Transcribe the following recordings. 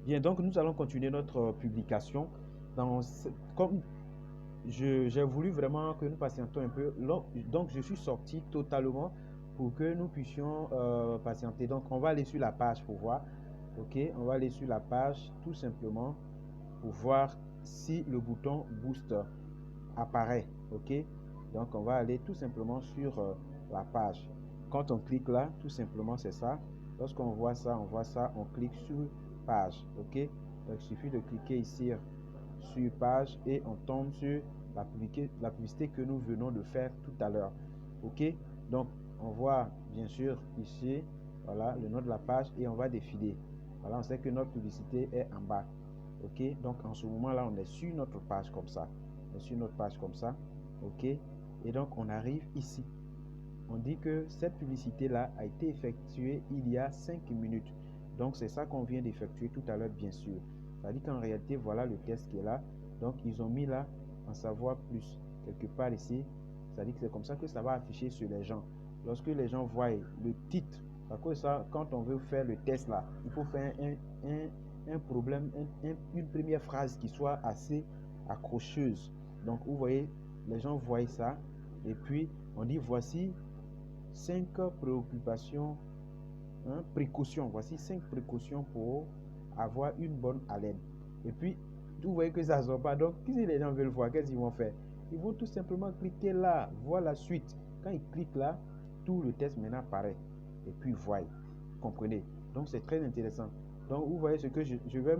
Bien, donc nous allons continuer notre publication. Comme j'ai voulu vraiment que nous patientons un peu, donc je suis sorti totalement pour que nous puissions patienter. Donc on va aller sur la page pour voir. Ok, on va aller sur la page tout simplement pour voir si le bouton boost apparaît. Ok, donc on va aller tout simplement sur la page. Quand on clique là, tout simplement c'est ça. Lorsqu'on voit ça, on clique sur page. Ok, donc il suffit de cliquer ici sur page et on tombe sur la publicité que nous venons de faire tout à l'heure. Ok, donc on voit bien sûr ici, voilà le nom de la page et on va défiler. Voilà, on sait que notre publicité est en bas. Ok, donc en ce moment là on est sur notre page comme ça. On est sur notre page comme ça. Ok, et donc on arrive ici. On dit que cette publicité là a été effectuée il y a 5 minutes. Donc c'est ça qu'on vient d'effectuer tout à l'heure, bien sûr. Ça dit qu'en réalité voilà le test qui est là. Donc ils ont mis là en savoir plus quelque part ici. Ça dit que c'est comme ça que ça va afficher sur les gens. Lorsque les gens voient le titre, parce que ça, quand on veut faire le test là, il faut faire un problème, une première phrase qui soit assez accrocheuse. Donc vous voyez, les gens voient ça et puis on dit voici 5 préoccupations, précautions. Voici 5 précautions pour avoir une bonne haleine. Et puis, vous voyez que ça ne sort pas. Donc, si les gens veulent voir, qu'est-ce qu'ils vont faire? Ils vont tout simplement cliquer là, voir la suite. Quand ils cliquent là, tout le test maintenant apparaît. Et puis, voient. Comprenez? Donc, c'est très intéressant. Donc, vous voyez ce que je vais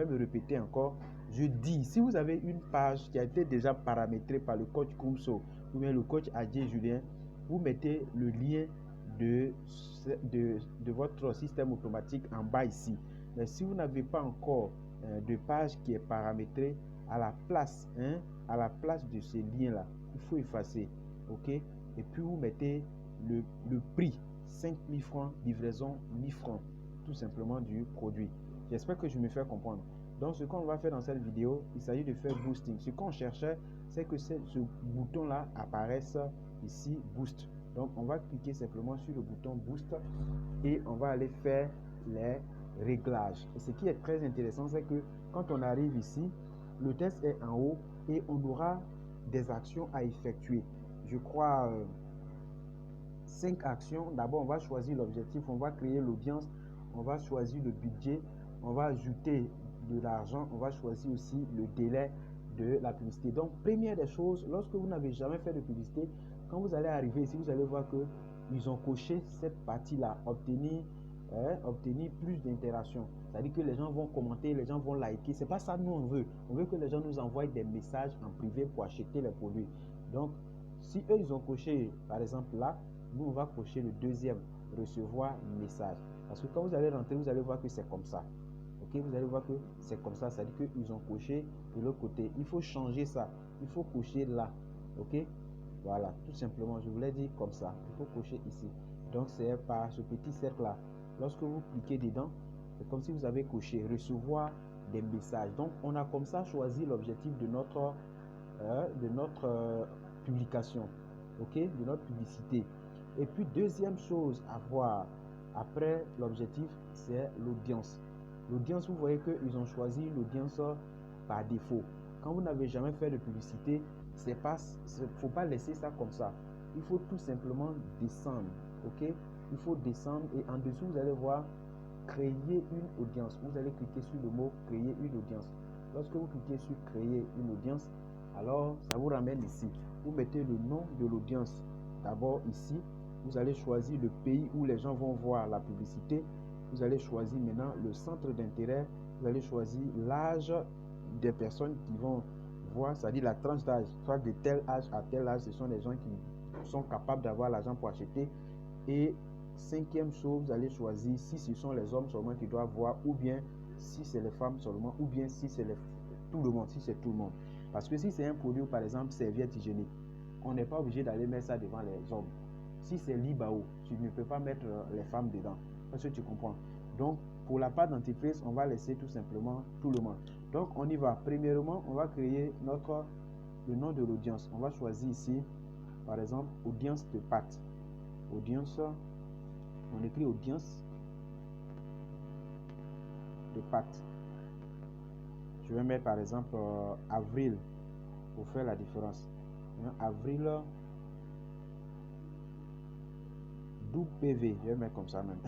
me répéter encore. Je dis, si vous avez une page qui a été déjà paramétrée par le coach Kumso ou bien le coach Adjé Julien, vous mettez le lien de votre système automatique en bas ici. Mais si vous n'avez pas encore de page qui est paramétrée à la place de ce lien là, il faut effacer. Ok, et puis vous mettez le prix 5000 francs, livraison 1000 francs tout simplement du produit. J'espère que je me fais comprendre. Donc ce qu'on va faire dans cette vidéo, il s'agit de faire boosting. Ce qu'on cherchait, c'est que ce bouton là apparaisse ici, boost. Donc on va cliquer simplement sur le bouton boost et on va aller faire les réglages. Et ce qui est très intéressant, c'est que quand on arrive ici, le test est en haut et on aura des actions à effectuer. Je crois 5 actions. D'abord, on va choisir l'objectif, on va créer l'audience, on va choisir le budget, on va ajouter de l'argent, on va choisir aussi le délai de la publicité. Donc, première des choses, lorsque vous n'avez jamais fait de publicité, quand vous allez arriver ici, vous allez voir que ils ont coché cette partie-là, obtenir plus d'interactions. C'est-à-dire que les gens vont commenter, les gens vont liker. C'est pas ça nous on veut. On veut que les gens nous envoient des messages en privé pour acheter les produits. Donc, si eux ils ont coché, par exemple là, nous on va cocher le deuxième, recevoir message. Parce que quand vous allez rentrer, vous allez voir que c'est comme ça. Ok, vous allez voir que c'est comme ça. C'est-à-dire qu'ils ont coché de l'autre côté. Il faut changer ça. Il faut cocher là. Ok, voilà, tout simplement, je vous l'ai dit comme ça. Il faut cocher ici. Donc, c'est par ce petit cercle-là. Lorsque vous cliquez dedans, c'est comme si vous avez coché recevoir des messages. Donc, on a comme ça choisi l'objectif de notre publication, ok, de notre publicité. Et puis, deuxième chose à voir après l'objectif, c'est l'audience. L'audience, vous voyez qu'ils ont choisi l'audience par défaut. Quand vous n'avez jamais fait de publicité, il ne faut pas laisser ça comme ça. Il faut tout simplement descendre, ok? Il faut descendre et en dessous, vous allez voir créer une audience. Vous allez cliquer sur le mot créer une audience. Lorsque vous cliquez sur créer une audience, alors ça vous ramène ici. Vous mettez le nom de l'audience d'abord ici. Vous allez choisir le pays où les gens vont voir la publicité. Vous allez choisir maintenant le centre d'intérêt. Vous allez choisir l'âge des personnes qui vont voir, c'est-à-dire la tranche d'âge. Soit de tel âge à tel âge, ce sont les gens qui sont capables d'avoir l'argent pour acheter. Et cinquième chose, vous allez choisir si ce sont les hommes seulement qui doivent voir, ou bien si c'est les femmes seulement, ou bien si c'est tout le monde, si c'est tout le monde. Parce que si c'est un produit, par exemple, serviette hygiénique, on n'est pas obligé d'aller mettre ça devant les hommes. Si c'est Libao, tu ne peux pas mettre les femmes dedans. Parce que tu comprends. Donc, pour la part dentifrice, on va laisser tout simplement tout le monde. Donc, on y va. Premièrement, on va créer le nom de l'audience. On va choisir ici, par exemple, audience de pâtes. Audience, on écrit audience de pâtes. Je vais mettre par exemple avril pour faire la différence. Avril double PV, je vais mettre comme ça même.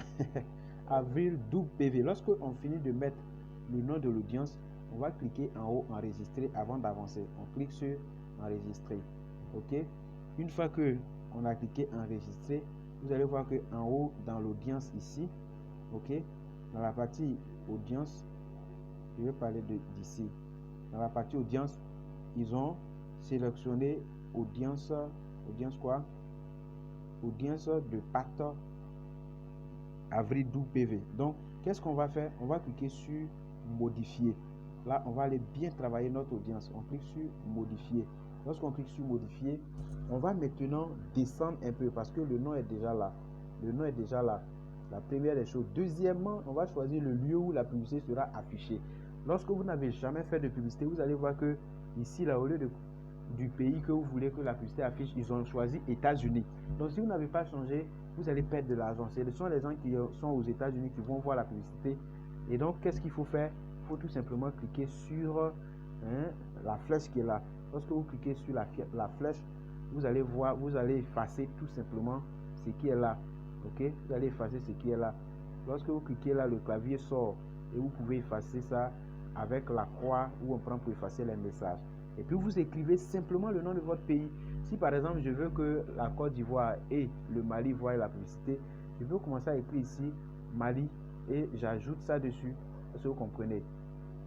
Avril double PV. Lorsque on finit de mettre le nom de l'audience, on va cliquer en haut enregistrer avant d'avancer. On clique sur enregistrer. Ok. Une fois que on a cliqué enregistrer, vous allez voir que en haut dans l'audience ici, ok, dans la partie audience, je vais parler d'ici. Dans la partie audience, ils ont sélectionné audience quoi? Audience de Pâques avril 12 PV. Donc, qu'est-ce qu'on va faire? On va cliquer sur modifier. Là, on va aller bien travailler notre audience. On clique sur modifier. Lorsqu'on clique sur modifier, on va maintenant descendre un peu parce que le nom est déjà là. Le nom est déjà là. La première des choses. Deuxièmement, on va choisir le lieu où la publicité sera affichée. Lorsque vous n'avez jamais fait de publicité, vous allez voir que ici, là, au lieu du pays que vous voulez que la publicité affiche, ils ont choisi États-Unis. Donc, si vous n'avez pas changé, vous allez perdre de l'argent. Ce sont les gens qui sont aux États-Unis qui vont voir la publicité. Et donc, qu'est-ce qu'il faut faire? Il faut tout simplement cliquer sur la flèche qui est là. Lorsque vous cliquez sur la flèche, vous allez voir, vous allez effacer tout simplement ce qui est là. Ok? Vous allez effacer ce qui est là. Lorsque vous cliquez là, le clavier sort et vous pouvez effacer ça avec la croix où on prend pour effacer les messages. Et puis vous écrivez simplement le nom de votre pays. Si par exemple je veux que la Côte d'Ivoire et le Mali voient la publicité, je peux commencer à écrire ici Mali et j'ajoute ça dessus. Est-ce que vous comprenez?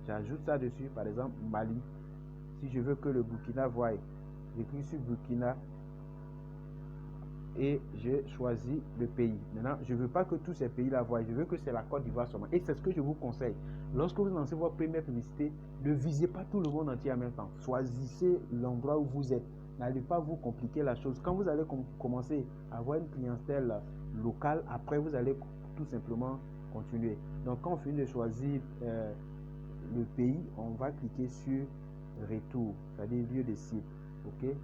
J'ajoute ça dessus, par exemple Mali. Si je veux que le Burkina voie, j'écris sur Burkina et je choisis le pays. Maintenant, je ne veux pas que tous ces pays-là voient, je veux que c'est la Côte d'Ivoire seulement. Et c'est ce que je vous conseille. Lorsque vous lancez votre première publicité, ne visez pas tout le monde entier en même temps. Choisissez l'endroit où vous êtes. N'allez pas vous compliquer la chose. Quand vous allez commencer à avoir une clientèle locale, après vous allez tout simplement continuer. Donc quand on finit de choisir le pays, on va cliquer sur retour, c'est-à-dire lieu de cible. Ok.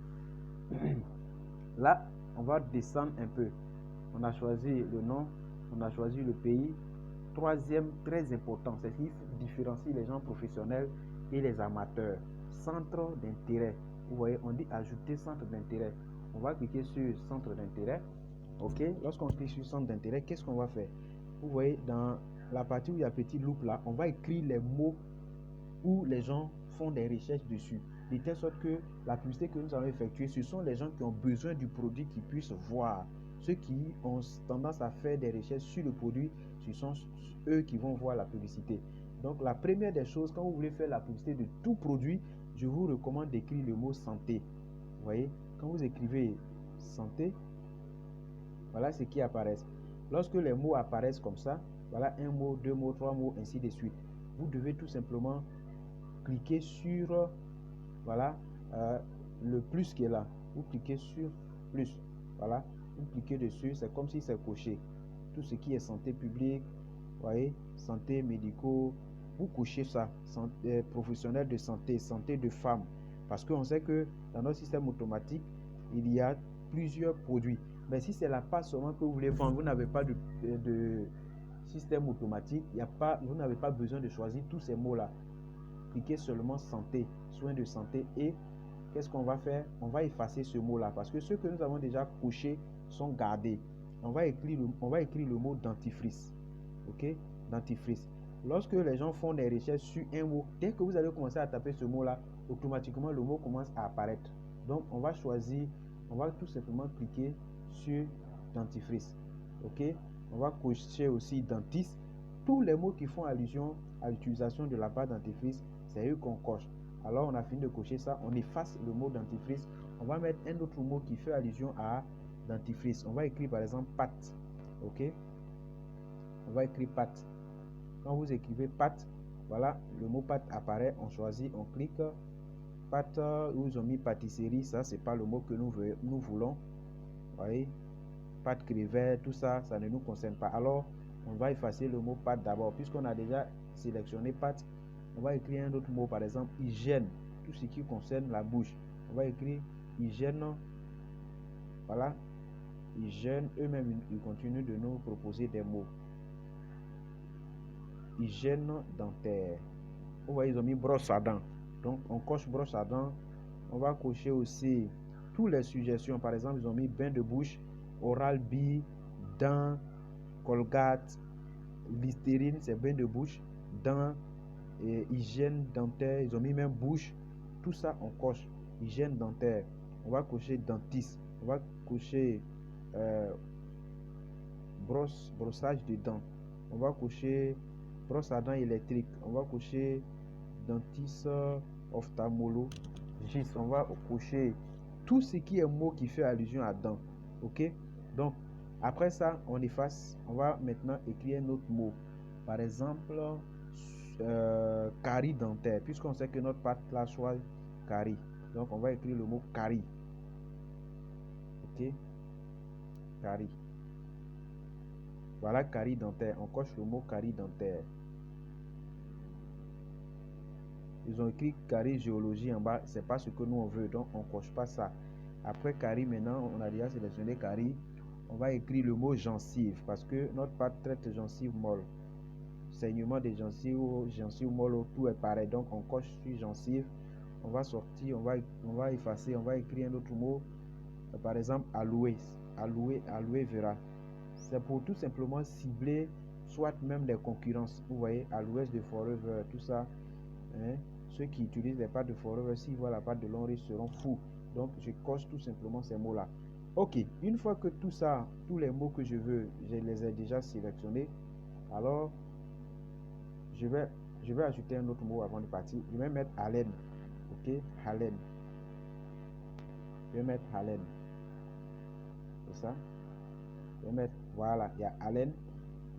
Là, on va descendre un peu. On a choisi le nom, on a choisi le pays. Troisième, très important, c'est ce qui différencie les gens professionnels et les amateurs. Centre d'intérêt. Vous voyez, on dit ajouter centre d'intérêt. On va cliquer sur centre d'intérêt. Ok, lorsqu'on clique sur centre d'intérêt, qu'est-ce qu'on va faire? Vous voyez, dans la partie où il y a petit loupe là, on va écrire les mots où les gens font des recherches dessus. De telle sorte que la publicité que nous allons effectuer, ce sont les gens qui ont besoin du produit qui puissent voir. Ceux qui ont tendance à faire des recherches sur le produit, ce sont eux qui vont voir la publicité. Donc la première des choses, quand vous voulez faire la publicité de tout produit, je vous recommande d'écrire le mot santé. Vous voyez, quand vous écrivez santé, voilà ce qui apparaît. Lorsque les mots apparaissent comme ça, voilà un mot, deux mots, trois mots, ainsi de suite. Vous devez tout simplement cliquez sur voilà le plus qui est là. Vous cliquez sur plus. Voilà, vous cliquez dessus, c'est comme si c'est coché. Tout ce qui est santé publique, voyez, santé médicaux, vous cochez ça. Santé, professionnel de santé, santé de femmes. Parce qu'on sait que dans notre système automatique, il y a plusieurs produits. Mais si c'est la passe seulement que vous voulez vendre, vous n'avez pas de système automatique, vous n'avez pas besoin de choisir tous ces mots-là. Cliquez seulement santé, soins de santé et qu'est-ce qu'on va faire? On va effacer ce mot-là parce que ceux que nous avons déjà cochés sont gardés. On va écrire le mot dentifrice. Ok? Dentifrice. Lorsque les gens font des recherches sur un mot, dès que vous allez commencer à taper ce mot-là, automatiquement le mot commence à apparaître. Donc on va choisir, on va tout simplement cliquer sur dentifrice. Ok? On va cocher aussi dentiste. Tous les mots qui font allusion à l'utilisation de la pâte dentifrice, c'est eux qu'on coche. Alors on a fini de cocher ça, on efface le mot dentifrice, on va mettre un autre mot qui fait allusion à dentifrice. On va écrire par exemple pâte. Ok, on va écrire pâte. Quand vous écrivez pâte, voilà, le mot pâte apparaît, on choisit, on clique. Pâte, où ils ont mis pâtisserie, ça c'est pas le mot que nous voulons. Vous voyez, pâte crevette, tout ça, ça ne nous concerne pas. Alors on va effacer le mot pâte d'abord, puisqu'on a déjà sélectionné pâte. On va écrire un autre mot, par exemple hygiène, tout ce qui concerne la bouche. On va écrire hygiène, voilà, hygiène. Eux-mêmes ils continuent de nous proposer des mots. Hygiène dentaire, Vous voyez, ils ont mis brosse à dents. Donc, on coche brosse à dents. On va cocher aussi toutes les suggestions. Par exemple, ils ont mis bain de bouche, Oral-B, dents, Colgate, Listerine, c'est bain de bouche, dents, et hygiène dentaire. Ils ont mis même bouche. Tout ça, on coche. Hygiène dentaire. On va cocher dentiste. On va cocher brossage de dents. On va cocher brosse à dents électrique. On va cocher dentiste, ophtalmologiste. On va cocher tout ce qui est mot qui fait allusion à dents. Ok? Donc, après ça, on efface. On va maintenant écrire un autre mot. Par exemple, carie dentaire. Puisqu'on sait que notre pâte là soit carie. Donc, on va écrire le mot carie. Ok? Carie. Voilà, carie dentaire. On coche le mot carie dentaire. Ils ont écrit carie géologie en bas. C'est pas ce que nous on veut. Donc, on coche pas ça. Après carie, maintenant, on a déjà sélectionné carie. On va écrire le mot gencive. Parce que notre pâte traite gencive molle. Saignement des gencives ou gencive molle, tout est pareil. Donc, on coche sur gencive. On va sortir. On va effacer. On va écrire un autre mot. Par exemple, aloe vera. C'est pour tout simplement cibler soit même les concurrences. Vous voyez, aloès de Forever, tout ça. Hein? Ceux qui utilisent les pâtes de Forever, s'ils voient la pâte de Longrich, seront fous. Donc, je coche tout simplement ces mots-là. Ok, une fois que tout ça, tous les mots que je veux, je les ai déjà sélectionnés. Alors, je vais ajouter un autre mot avant de partir. Je vais mettre haleine. Ok, haleine. Je vais mettre haleine. C'est ça. Je vais mettre, voilà, il y a haleine.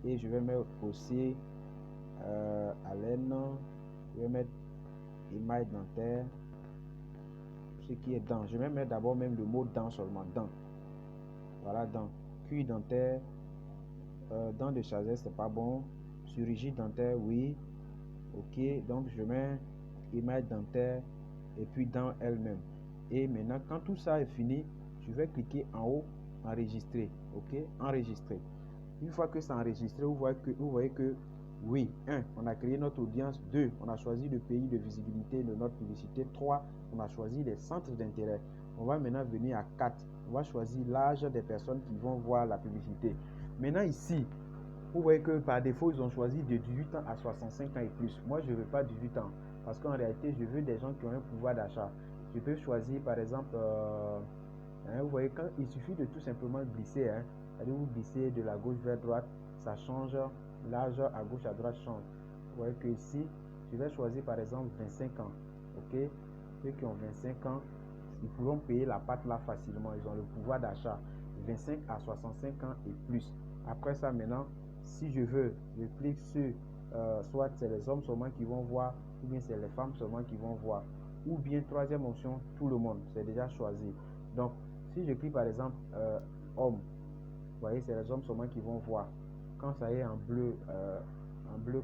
Et je vais mettre aussi haleine. Je vais mettre émail dentaire. Ce qui est dent. Je vais mettre d'abord même le mot dent seulement. Dent. Voilà, dent. Cuir dentaire. Dent de sagesse, c'est pas bon. Chirurgie dentaire, oui. Ok, donc je mets émail dentaire et puis dent elle-même. Et maintenant, quand tout ça est fini, je vais cliquer en haut, enregistrer. Ok, enregistrer. Une fois que c'est enregistré, vous voyez que oui, 1, on a créé notre audience. 2, on a choisi le pays de visibilité de notre publicité. 3, on a choisi les centres d'intérêt. On va maintenant venir à 4. On va choisir l'âge des personnes qui vont voir la publicité. Maintenant ici, vous voyez que par défaut, ils ont choisi de 18 ans à 65 ans et plus. Moi, je ne veux pas 18 ans parce qu'en réalité, je veux des gens qui ont un pouvoir d'achat. Je peux choisir par exemple, vous voyez, quand il suffit de tout simplement glisser, c'est-à-dire vous glissez de la gauche vers droite, ça change, l'âge à gauche à droite change. Vous voyez que ici, je vais choisir par exemple 25 ans. Ok, ceux qui ont 25 ans, ils pourront payer la pâte là facilement. Ils ont le pouvoir d'achat 25 à 65 ans et plus. Après ça, maintenant, si je veux, je clique sur soit c'est les hommes seulement qui vont voir, ou bien c'est les femmes seulement qui vont voir, ou bien troisième option, tout le monde, c'est déjà choisi. Donc, si je clique par exemple homme, vous voyez, c'est les hommes seulement qui vont voir. Quand ça est en bleu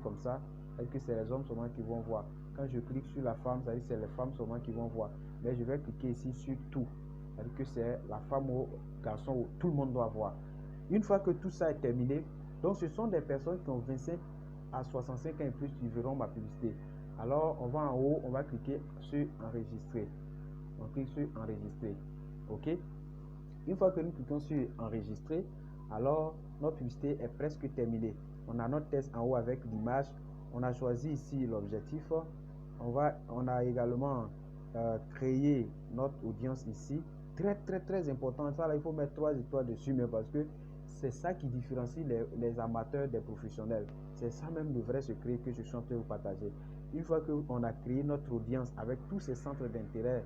comme ça, c'est que c'est les hommes seulement qui vont voir. Quand je clique sur la femme, ça veut dire que c'est les femmes seulement qui vont voir. Mais je vais cliquer ici sur tout. C'est-à-dire que c'est la femme ou garçon où tout le monde doit voir. Une fois que tout ça est terminé, donc ce sont des personnes qui ont 25 à 65 ans et plus qui verront ma publicité. Alors on va en haut, on va cliquer sur enregistrer. On clique sur enregistrer. Ok. Une fois que nous cliquons sur enregistrer, alors notre publicité est presque terminée. On a notre test en haut avec l'image. On a choisi ici l'objectif. On a également créé notre audience ici. Très important. Ça là, il faut mettre 3 étoiles dessus, mais parce que c'est ça qui différencie les amateurs des professionnels. C'est ça même le vrai secret que je suis en train de vous partager. Une fois qu'on a créé notre audience avec tous ces centres d'intérêt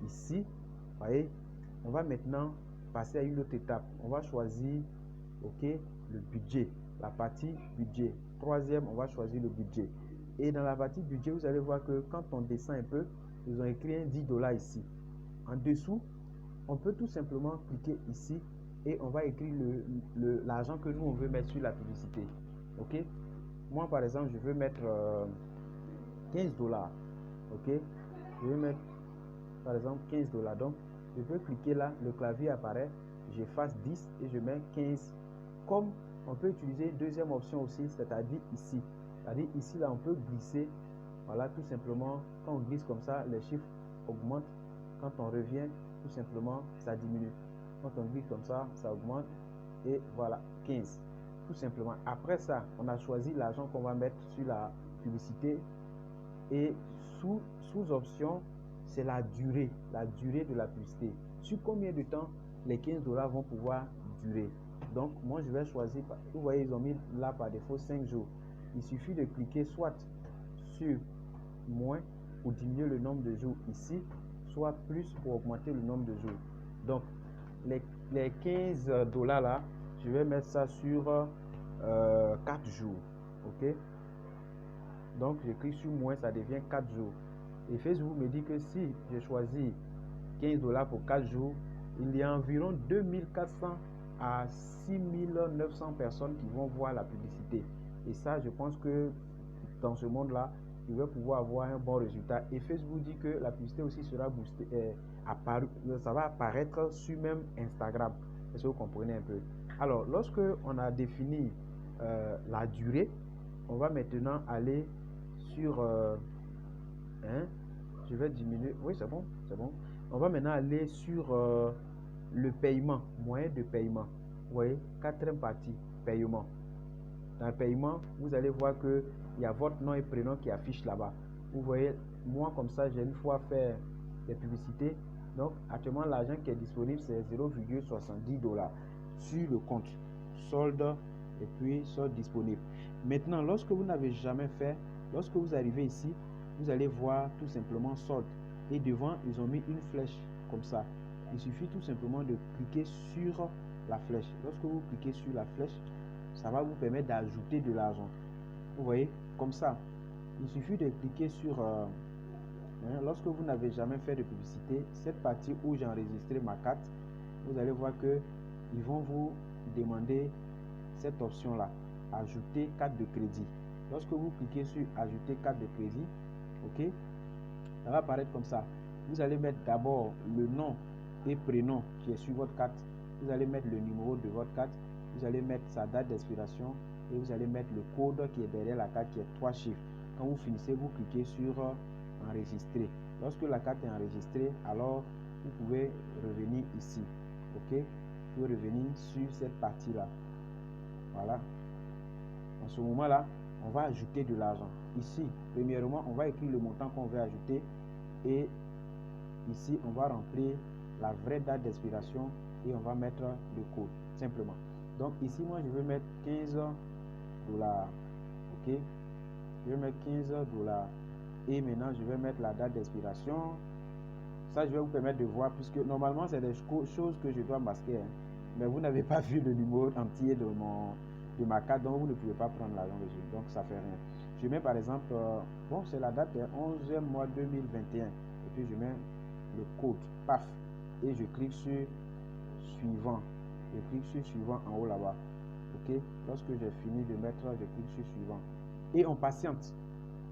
ici, voyez, on va maintenant passer à une autre étape. On va choisir, ok, le budget, la partie budget. Troisième, on va choisir le budget. Et dans la partie budget, vous allez voir que quand on descend un peu, ils ont écrit un 10 $ ici. En dessous, on peut tout simplement cliquer ici et on va écrire l'argent que nous on veut mettre sur la publicité. Ok, moi par exemple, je veux mettre 15 $. Ok, je veux mettre par exemple 15 $. Donc, je peux cliquer là, le clavier apparaît, j'efface 10 et je mets 15. Comme on peut utiliser une deuxième option aussi, c'est-à-dire ici. C'est-à-dire ici, là, on peut glisser Voilà, tout simplement, quand on glisse comme ça, les chiffres augmentent. Quand on revient, tout simplement, ça diminue. Quand on glisse comme ça augmente. Et voilà, 15. Tout simplement. Après ça, on a choisi l'argent qu'on va mettre sur la publicité. Et sous option, c'est la durée de la publicité. Sur combien de temps les 15 dollars vont pouvoir durer. Donc, moi, je vais choisir, vous voyez, ils ont mis là par défaut 5 jours. Il suffit de cliquer soit sur moins pour diminuer le nombre de jours ici, soit plus pour augmenter le nombre de jours. Donc, les 15 dollars là, je vais mettre ça sur 4 jours. OK? Donc, je clique sur moins, ça devient 4 jours. Et Facebook me dit que si je choisis 15 dollars pour 4 jours, il y a environ 2400 à 6900 personnes qui vont voir la publicité. Et ça, je pense que dans ce monde-là, je vais pouvoir avoir un bon résultat. Et Facebook dit que la publicité aussi sera boostée, ça va apparaître sur même Instagram. Est-ce que vous comprenez un peu? Alors, lorsque on a défini la durée, on va maintenant aller sur je vais diminuer. Oui, c'est bon, c'est bon. On va maintenant aller sur le paiement, moyen de paiement. Vous voyez, quatrième partie, paiement. Dans le paiement, vous allez voir que il y a votre nom et prénom qui affiche là-bas. Vous voyez, moi comme ça, j'ai une fois fait des publicités. Donc, actuellement, l'argent qui est disponible, c'est 0,70 dollars sur le compte. Solde et puis solde disponible. Maintenant, lorsque vous n'avez jamais fait, lorsque vous arrivez ici, vous allez voir tout simplement solde. Et devant, ils ont mis une flèche comme ça. Il suffit tout simplement de cliquer sur la flèche. Lorsque vous cliquez sur la flèche, ça va vous permettre d'ajouter de l'argent. Vous voyez, comme ça. Il suffit de cliquer sur... lorsque vous n'avez jamais fait de publicité, cette partie où j'ai enregistré ma carte, vous allez voir que ils vont vous demander cette option-là, ajouter carte de crédit. Lorsque vous cliquez sur ajouter carte de crédit, ok, ça va apparaître comme ça. Vous allez mettre d'abord le nom et prénom qui est sur votre carte. Vous allez mettre le numéro de votre carte. Vous allez mettre sa date d'expiration et vous allez mettre le code qui est derrière la carte qui est 3 chiffres. Quand vous finissez, vous cliquez sur enregistrer. Lorsque la carte est enregistrée, alors vous pouvez revenir ici. Ok, vous pouvez revenir sur cette partie-là. Voilà. En ce moment-là, on va ajouter de l'argent. Ici, premièrement, on va écrire le montant qu'on veut ajouter. Et ici, on va remplir la vraie date d'expiration et on va mettre le code, simplement. Donc ici, moi, je vais mettre 15 dollars. Ok, je vais mettre 15 dollars. Et maintenant, je vais mettre la date d'expiration. Ça, je vais vous permettre de voir, puisque normalement, c'est des choses que je dois masquer. Mais vous n'avez pas vu le numéro entier de ma carte, donc vous ne pouvez pas prendre l'argent dessus. Donc, ça fait rien. Je mets par exemple, bon, c'est la date du 11e mois 2021. Et puis, je mets le code, paf. Et je clique sur suivant. Je clique sur suivant en haut là-bas. Ok, lorsque j'ai fini de mettre, je clique sur suivant. Et on patiente.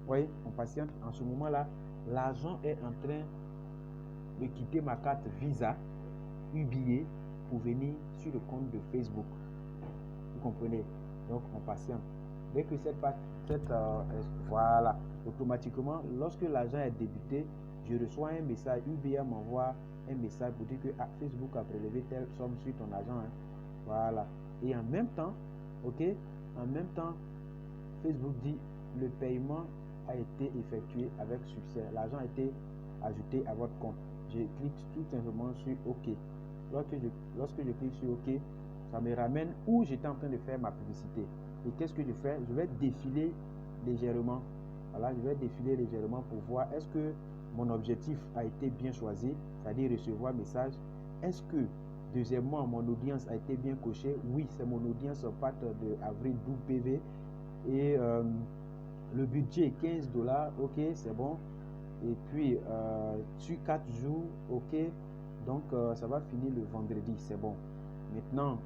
Vous voyez, on patiente. En ce moment-là, l'argent est en train de quitter ma carte Visa, UBA, pour venir sur le compte de Facebook. Vous comprenez? Donc, on patiente. Dès que voilà, automatiquement, lorsque l'argent est débuté, je reçois un message. UBA m'envoie un message pour dire que Facebook a prélevé telle somme sur ton argent. Voilà. Et en même temps, ok, en même temps, Facebook dit le paiement a été effectué avec succès. L'argent a été ajouté à votre compte. Je clique tout simplement sur OK. Lorsque je clique sur OK, ça me ramène où j'étais en train de faire ma publicité. Et qu'est-ce que je fais? Je vais défiler légèrement. Voilà, je vais défiler légèrement pour voir est-ce que mon objectif a été bien choisi, c'est-à-dire recevoir message. Est-ce que, deuxièmement, mon audience a été bien cochée? Oui, c'est mon audience part de avril 12 PV. Et le budget 15 dollars, ok, c'est bon. Et puis, sur 4 jours, ok. Donc, ça va finir le vendredi, c'est bon. Maintenant,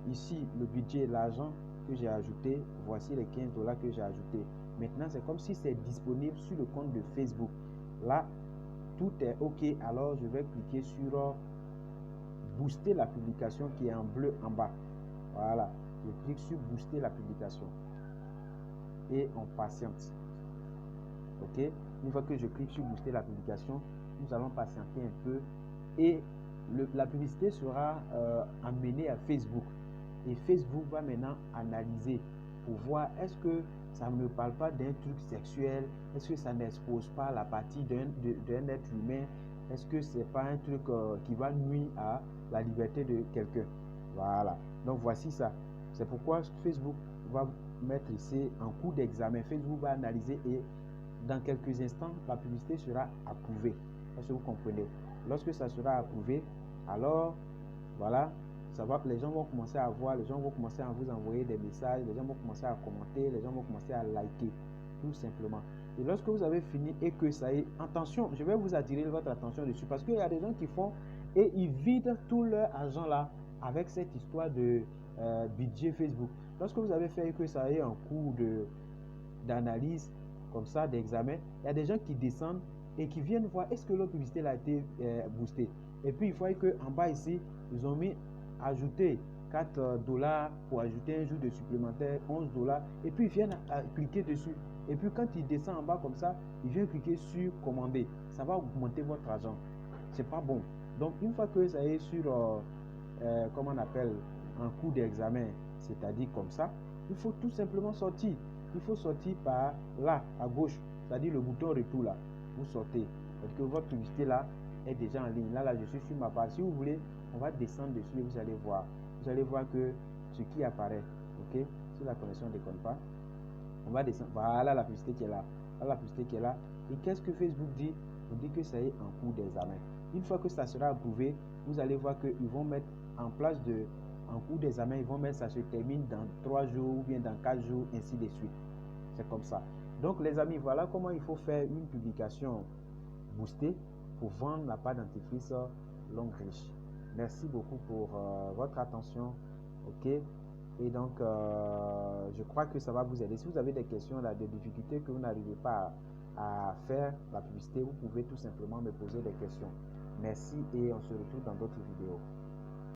ici, le budget, l'argent que j'ai ajouté, voici les 15 dollars que j'ai ajouté. Maintenant, c'est comme si c'est disponible sur le compte de Facebook. Là, tout est ok. Alors, je vais cliquer sur booster la publication qui est en bleu en bas. Voilà. Je clique sur booster la publication. Et on patiente. Ok, une fois que je clique sur booster la publication, nous allons patienter un peu et la publicité sera amenée à Facebook. Et Facebook va maintenant analyser pour voir est-ce que ça ne parle pas d'un truc sexuel, est-ce que ça n'expose pas la partie d'un être humain, est-ce que c'est pas un truc qui va nuire à la liberté de quelqu'un. Voilà, donc voici ça. C'est pourquoi Facebook va mettre ici en cours d'examen. Facebook va analyser et dans quelques instants, la publicité sera approuvée. Est-ce que vous comprenez? Lorsque ça sera approuvé, alors voilà, ça va, les gens vont commencer à voir, les gens vont commencer à vous envoyer des messages, les gens vont commencer à commenter, les gens vont commencer à liker, tout simplement. Et lorsque vous avez fini et que ça est, attention, je vais vous attirer votre attention dessus parce qu'il y a des gens qui font et ils vident tout leur argent là avec cette histoire de budget Facebook. Lorsque vous avez fait que ça ait un cours d'analyse comme ça, d'examen, il y a des gens qui descendent et qui viennent voir est-ce que leur publicité a été boostée. Et puis il faut qu'en bas ici, ils ont mis ajouter 4 dollars pour ajouter un jour de supplémentaire, 11 dollars. Et puis ils viennent cliquer dessus. Et puis quand ils descendent en bas comme ça, ils viennent cliquer sur commander. Ça va augmenter votre argent. C'est pas bon. Donc une fois que ça est sur, comment on appelle, un cours d'examen, c'est-à-dire comme ça, il faut tout simplement sortir. Il faut sortir par là, à gauche, c'est-à-dire le bouton retour là. Vous sortez. Parce que votre publicité là est déjà en ligne. Là, je suis sur ma page. Si vous voulez, on va descendre dessus et vous allez voir. Vous allez voir que ce qui apparaît, ok, si la connexion ne déconne pas, on va descendre. Voilà la publicité qui est là. Voilà la publicité qui est là. Et qu'est-ce que Facebook dit? On dit que ça est en cours d'examen. Une fois que ça sera approuvé, vous allez voir qu'ils vont mettre en place en cours d'examen, ils vont mettre ça se termine dans 3 jours ou bien dans 4 jours, ainsi de suite. C'est comme ça. Donc les amis, voilà comment il faut faire une publication boostée pour vendre la part dentifrice Longreach. Merci beaucoup pour votre attention. Ok. Et donc, je crois que ça va vous aider. Si vous avez des questions, là, des difficultés que vous n'arrivez pas à faire la publicité, vous pouvez tout simplement me poser des questions. Merci et on se retrouve dans d'autres vidéos.